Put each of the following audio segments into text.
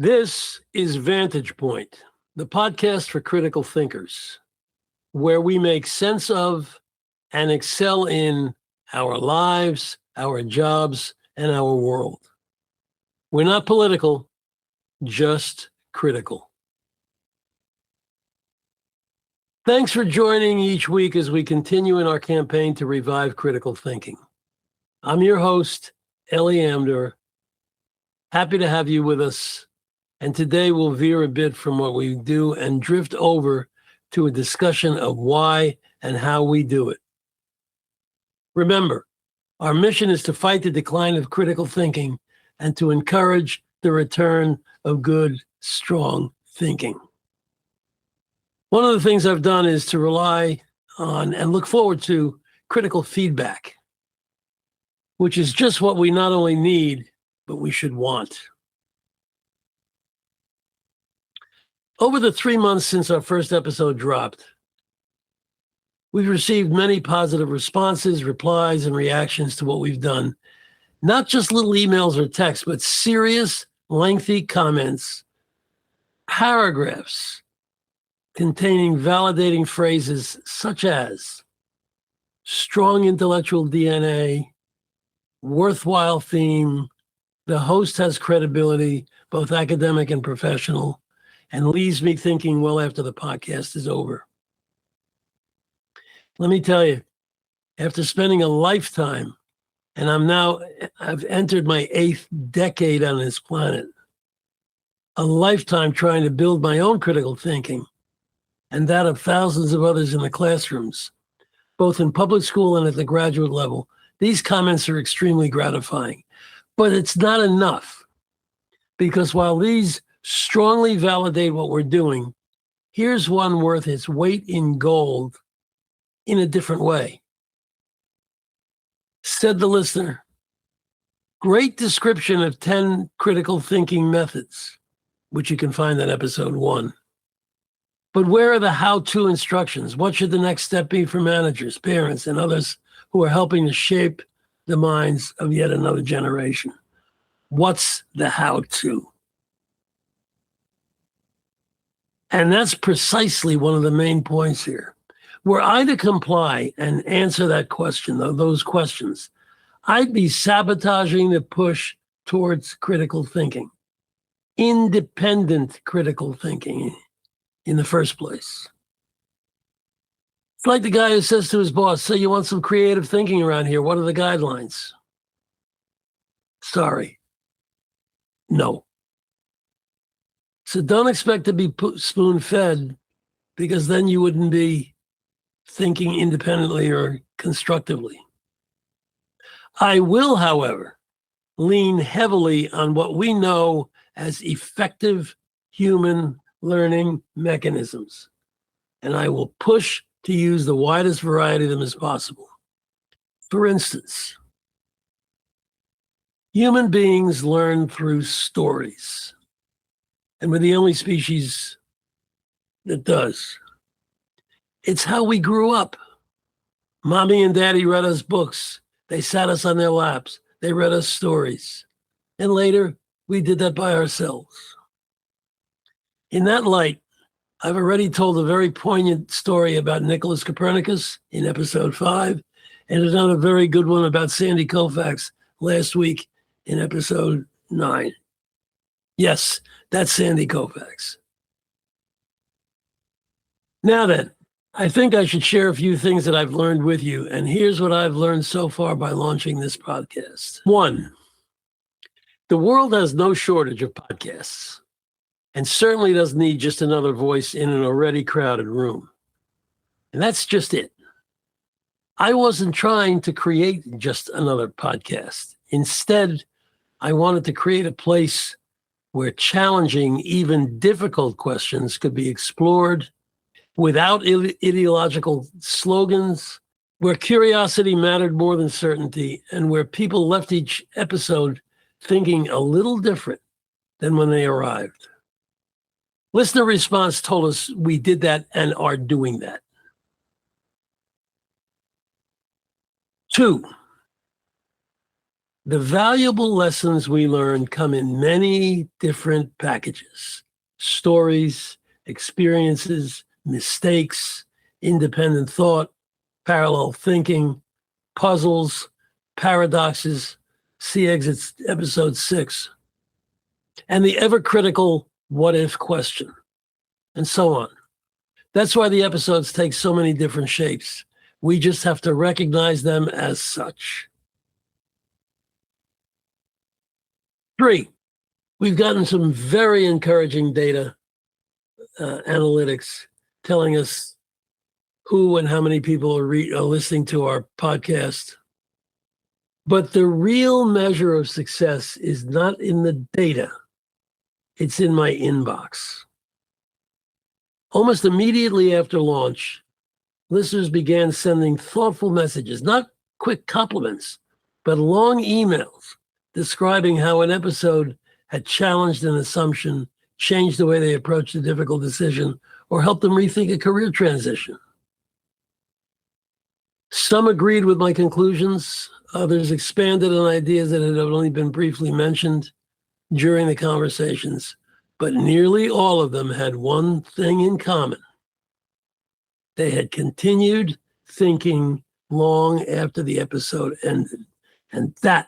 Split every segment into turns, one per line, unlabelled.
This is Vantage Point, the podcast for critical thinkers, where we make sense of and excel in our lives, our jobs, and our world. We're not political, just critical. Thanks for joining each week as we continue in our campaign to revive critical thinking. I'm your host, Eli Amdur. Happy to have you with us. And today we'll veer a bit from what we do and drift over to a discussion of why and how we do it. Remember, our mission is to fight the decline of critical thinking and to encourage the return of good, strong thinking. One of the things I've done is to rely on and look forward to critical feedback, which is just what we not only need, but we should want. Over the 3 months since our first episode dropped, we've received many positive responses, replies, and reactions to what we've done. Not just little emails or texts, but serious, lengthy comments, paragraphs containing validating phrases such as strong intellectual DNA, worthwhile theme, the host has credibility, both academic and professional, and leaves me thinking well after the podcast is over. Let me tell you, after spending a lifetime, and I've entered my 8th decade on this planet, a lifetime trying to build my own critical thinking and that of thousands of others in the classrooms, both in public school and at the graduate level. These comments are extremely gratifying, but it's not enough, because while these strongly validate what we're doing, here's one worth its weight in gold in a different way. Said the listener, great description of 10 critical thinking methods, which you can find in episode 1. But where are the how-to instructions? What should the next step be for managers, parents, and others who are helping to shape the minds of yet another generation? What's the how-to? And that's precisely one of the main points here. Were I to comply and answer that question, those questions, I'd be sabotaging the push towards critical thinking, independent critical thinking in the first place. It's like the guy who says to his boss, "So you want some creative thinking around here? What are the guidelines?" Sorry. No. So don't expect to be spoon-fed, because then you wouldn't be thinking independently or constructively. I will, however, lean heavily on what we know as effective human learning mechanisms, and I will push to use the widest variety of them as possible. For instance, human beings learn through stories, and we're the only species that does. It's how we grew up. Mommy and daddy read us books. They sat us on their laps. They read us stories. And later, we did that by ourselves. In that light, I've already told a very poignant story about Nicholas Copernicus in episode 5, and another very good one about Sandy Koufax last week in episode 9. Yes, that's Sandy Koufax. Now then, I think I should share a few things that I've learned with you, and here's what I've learned so far by launching this podcast. 1, the world has no shortage of podcasts, and certainly doesn't need just another voice in an already crowded room. And that's just it. I wasn't trying to create just another podcast. Instead, I wanted to create a place where challenging, even difficult questions could be explored without ideological slogans, where curiosity mattered more than certainty, and where people left each episode thinking a little different than when they arrived. Listener response told us we did that and are doing that. 2, The valuable lessons we learn come in many different packages: stories, experiences, mistakes, independent thought, parallel thinking, puzzles, paradoxes. See Exits episode 6. And the ever critical what if question, and so on. That's why the episodes take so many different shapes. We just have to recognize them as such. 3, we've gotten some very encouraging data analytics telling us who and how many people are listening to our podcast. But the real measure of success is not in the data. It's in my inbox. Almost immediately after launch, listeners began sending thoughtful messages, not quick compliments, but long emails describing how an episode had challenged an assumption, changed the way they approached a difficult decision, or helped them rethink a career transition. Some agreed with my conclusions. Others expanded on ideas that had only been briefly mentioned during the conversations. But nearly all of them had one thing in common. They had continued thinking long after the episode ended. And that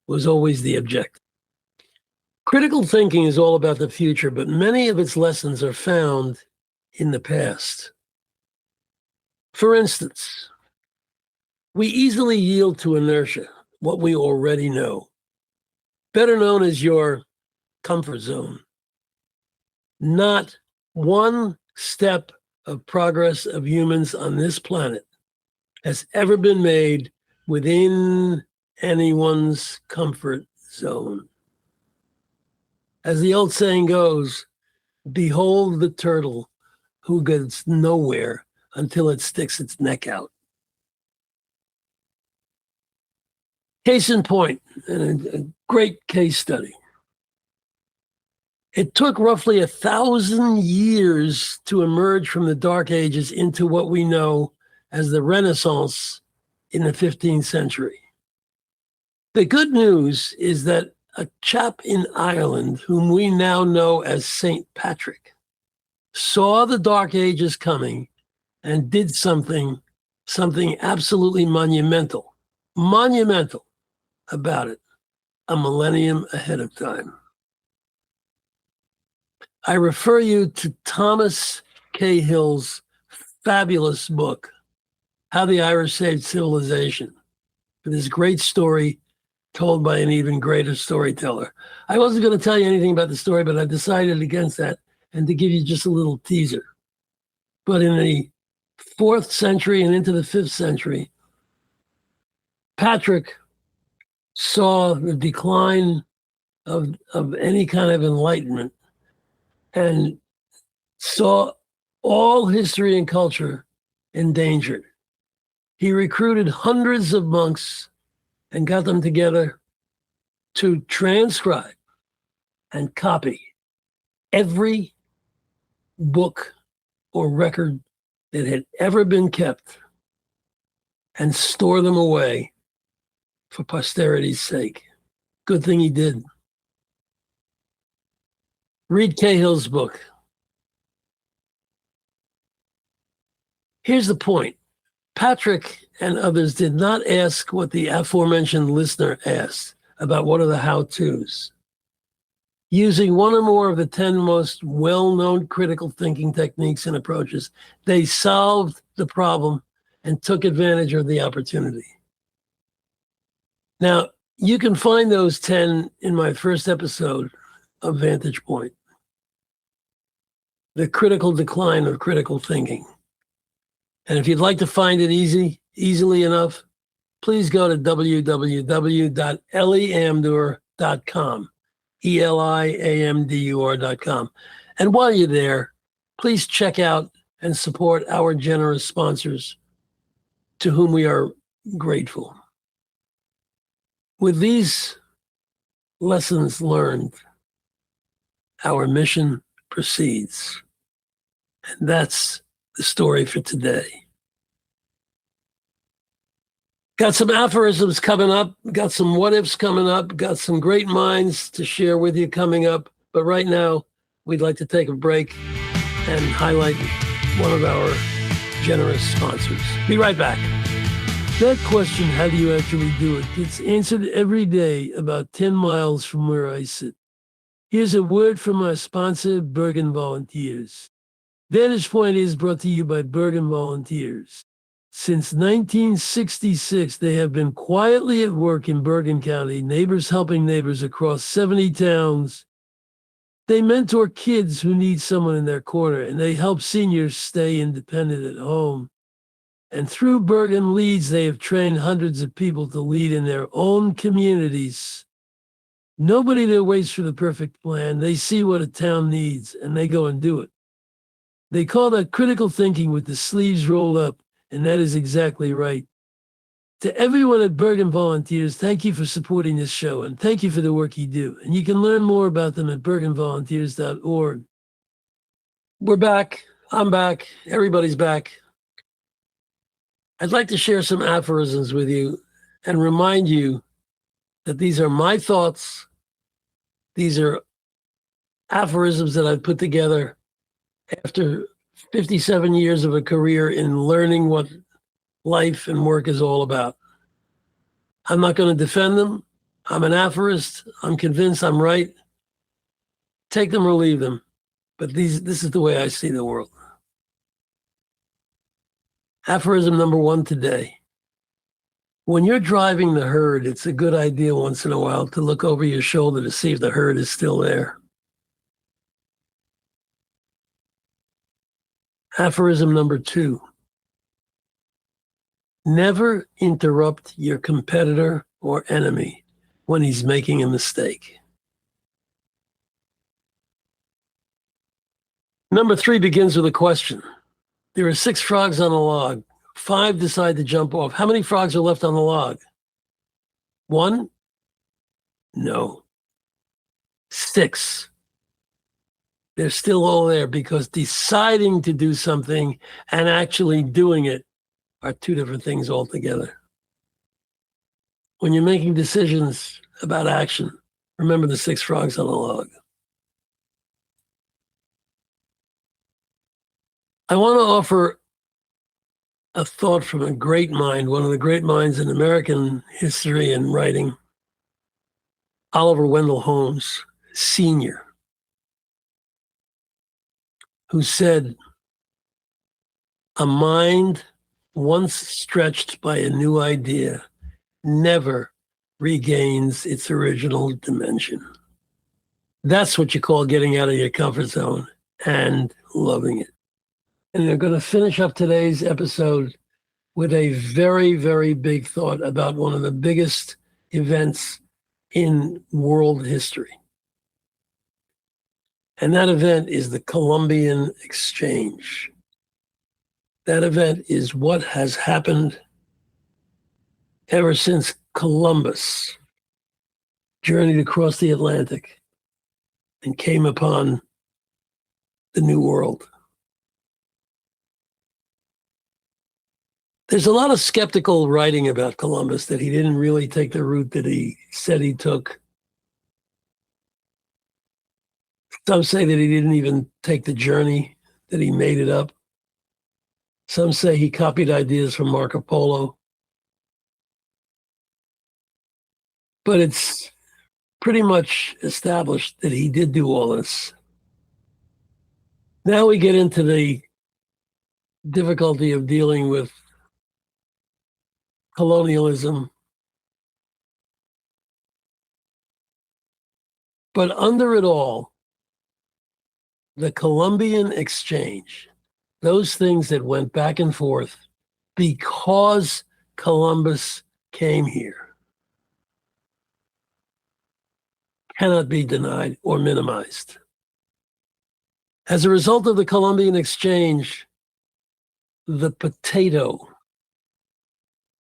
was always the objective. Critical thinking is all about the future, but many of its lessons are found in the past. For instance, we easily yield to inertia, what we already know, better known as your comfort zone. Not one step of progress of humans on this planet has ever been made within anyone's comfort zone. As the old saying goes, behold the turtle who gets nowhere until it sticks its neck out. Case in point, a great case study. It took roughly 1,000 years to emerge from the Dark Ages into what we know as the Renaissance in the 15th century. The good news is that a chap in Ireland, whom we now know as St. Patrick, saw the Dark Ages coming and did something absolutely monumental about it, a millennium ahead of time. I refer you to Thomas Cahill's fabulous book, How the Irish Saved Civilization, for this great story told by an even greater storyteller. I wasn't going to tell you anything about the story, but I decided against that and to give you just a little teaser. But in the 4th century and into the 5th century, Patrick saw the decline of any kind of enlightenment and saw all history and culture endangered. He recruited hundreds of monks and got them together to transcribe and copy every book or record that had ever been kept and store them away for posterity's sake. Good thing he did. Read Cahill's book. Here's the point. Patrick and others did not ask what the aforementioned listener asked about what are the how-tos. Using one or more of the 10 most well-known critical thinking techniques and approaches, they solved the problem and took advantage of the opportunity. Now, you can find those 10 in my first episode of Vantage Point, The Critical Decline of Critical Thinking. And if you'd like to find it easily enough, please go to www.eliamdur.com, ELIAMDUR.com. And while you're there, please check out and support our generous sponsors, to whom we are grateful. With these lessons learned, our mission proceeds. And that's the story for today. Got some aphorisms coming up, got some what ifs coming up, got some great minds to share with you coming up. But right now, we'd like to take a break and highlight one of our generous sponsors. Be right back. That question, how do you actually do it, gets answered every day about 10 miles from where I sit. Here's a word from our sponsor, Bergen Volunteers. Vantage Point is brought to you by Bergen Volunteers. Since 1966, they have been quietly at work in Bergen County, neighbors helping neighbors across 70 towns. They mentor kids who need someone in their corner, and they help seniors stay independent at home. And through Bergen Leads, they have trained hundreds of people to lead in their own communities. Nobody there waits for the perfect plan. They see what a town needs, and they go and do it. They call that critical thinking with the sleeves rolled up, and that is exactly right. To everyone at Bergen Volunteers, thank you for supporting this show, and thank you for the work you do. And you can learn more about them at bergenvolunteers.org. We're back. I'm back. Everybody's back. I'd like to share some aphorisms with you and remind you that these are my thoughts. These are aphorisms that I've put together after 57 years of a career in learning what life and work is all about. I'm not going to defend them. I'm an aphorist. I'm convinced I'm right. Take them or leave them. But this is the way I see the world. Aphorism number 1 today. When you're driving the herd, it's a good idea once in a while to look over your shoulder to see if the herd is still there. Aphorism number 2. Never interrupt your competitor or enemy when he's making a mistake. Number 3 begins with a question. There are 6 frogs on a log. 5 decide to jump off. How many frogs are left on the log? 1? No. 6. They're still all there because deciding to do something and actually doing it are 2 different things altogether. When you're making decisions about action, remember the 6 frogs on the log. I want to offer a thought from a great mind, one of the great minds in American history and writing, Oliver Wendell Holmes, Sr., who said, "A mind once stretched by a new idea never regains its original dimension." That's what you call getting out of your comfort zone and loving it. And they're going to finish up today's episode with a very, very big thought about one of the biggest events in world history. And that event is the Columbian Exchange. That event is what has happened ever since Columbus journeyed across the Atlantic and came upon the New World. There's a lot of skeptical writing about Columbus, that he didn't really take the route that he said he took. Some say that he didn't even take the journey, that he made it up. Some say he copied ideas from Marco Polo. But it's pretty much established that he did do all this. Now we get into the difficulty of dealing with colonialism. But under it all, the Columbian Exchange, those things that went back and forth because Columbus came here, cannot be denied or minimized. As a result of the Columbian Exchange, the potato,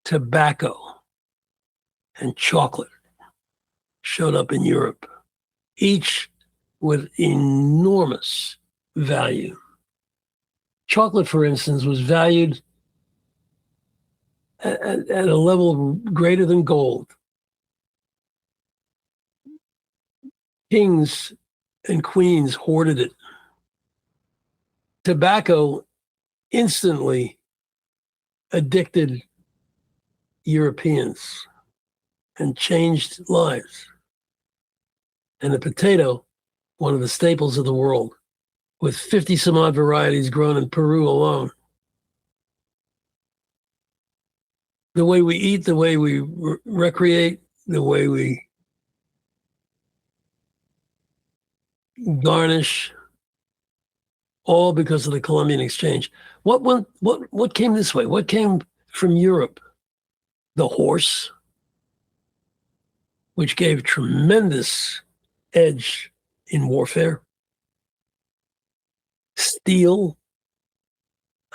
tobacco, and chocolate showed up in Europe, each with enormous value. 'Chocolate, for instance, was valued 1 million at a level greater than gold. Kings and queens hoarded it. Tobacco instantly addicted Europeans and changed lives. And the potato, one of the staples of the world, with 50 some odd varieties grown in Peru alone. The way we eat, the way we recreate, the way we garnish, all because of the Columbian Exchange. What came this way? What came from Europe? The horse, which gave tremendous edge in warfare. Steel,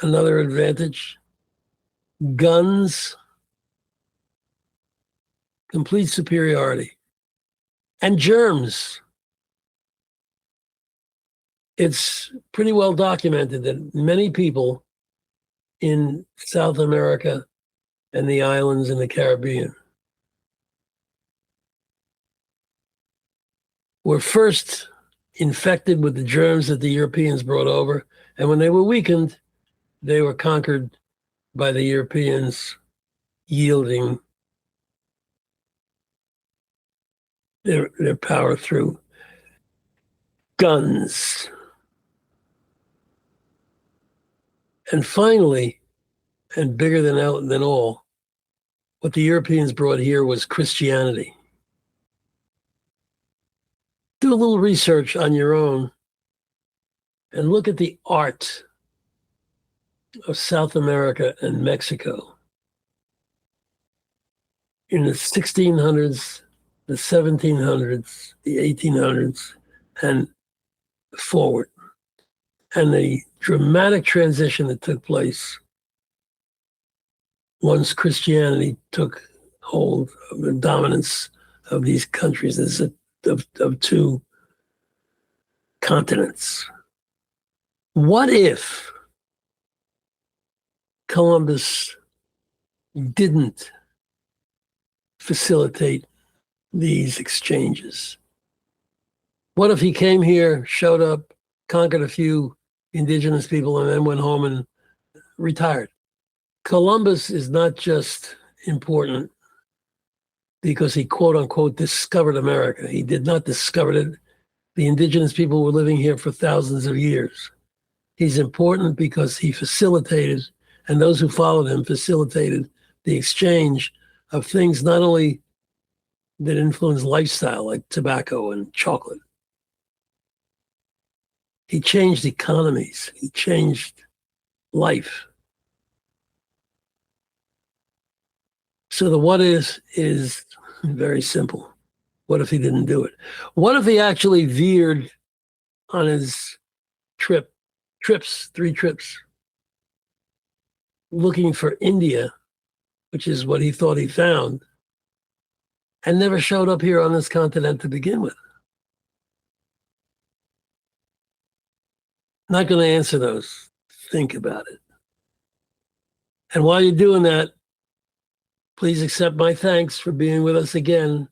another advantage. Guns, complete superiority. And germs. It's pretty well documented that many people in South America and the islands in the Caribbean were first infected with the germs that the Europeans brought over. And when they were weakened, they were conquered by the Europeans, yielding their power through guns. And finally, and bigger than all, what the Europeans brought here was Christianity. Do a little research on your own and look at the art of South America and Mexico in the 1600s, the 1700s, the 1800s, and forward. And the dramatic transition that took place once Christianity took hold of the dominance of these countries of two continents. What if Columbus didn't facilitate these exchanges? What if he came here, showed up, conquered a few indigenous people, and then went home and retired? Columbus is not just important because he, quote unquote, discovered America. He did not discover it. The indigenous people were living here for thousands of years. He's important because he facilitated, and those who followed him facilitated, the exchange of things not only that influence lifestyle, like tobacco and chocolate. He changed economies. He changed life. So the what is very simple. What if he didn't do it? What if he actually veered on his three trips, looking for India, which is what he thought he found, and never showed up here on this continent to begin with? Not going to answer those. Think about it. And while you're doing that, please accept my thanks for being with us again.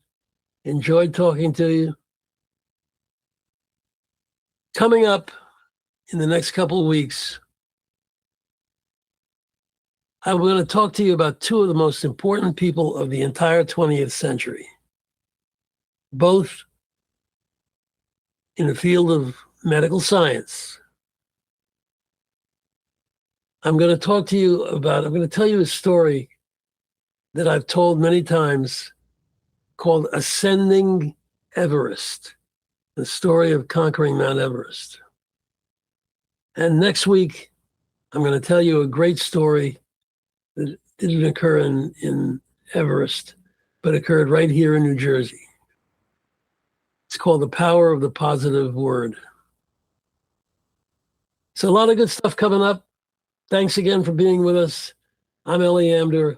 Enjoyed talking to you. Coming up in the next couple of weeks, I'm going to talk to you about two of the most important people of the entire 20th century, both in the field of medical science. I'm going to tell you a story that I've told many times called Ascending Everest, the story of conquering Mount Everest. And next week, I'm going to tell you a great story that didn't occur in Everest, but occurred right here in New Jersey. It's called The Power of the Positive Word. So a lot of good stuff coming up. Thanks again for being with us. I'm Eli Amdur.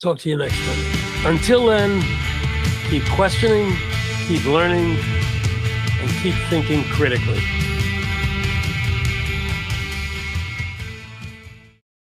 Talk to you next time. Until then, keep questioning, keep learning, and keep thinking critically.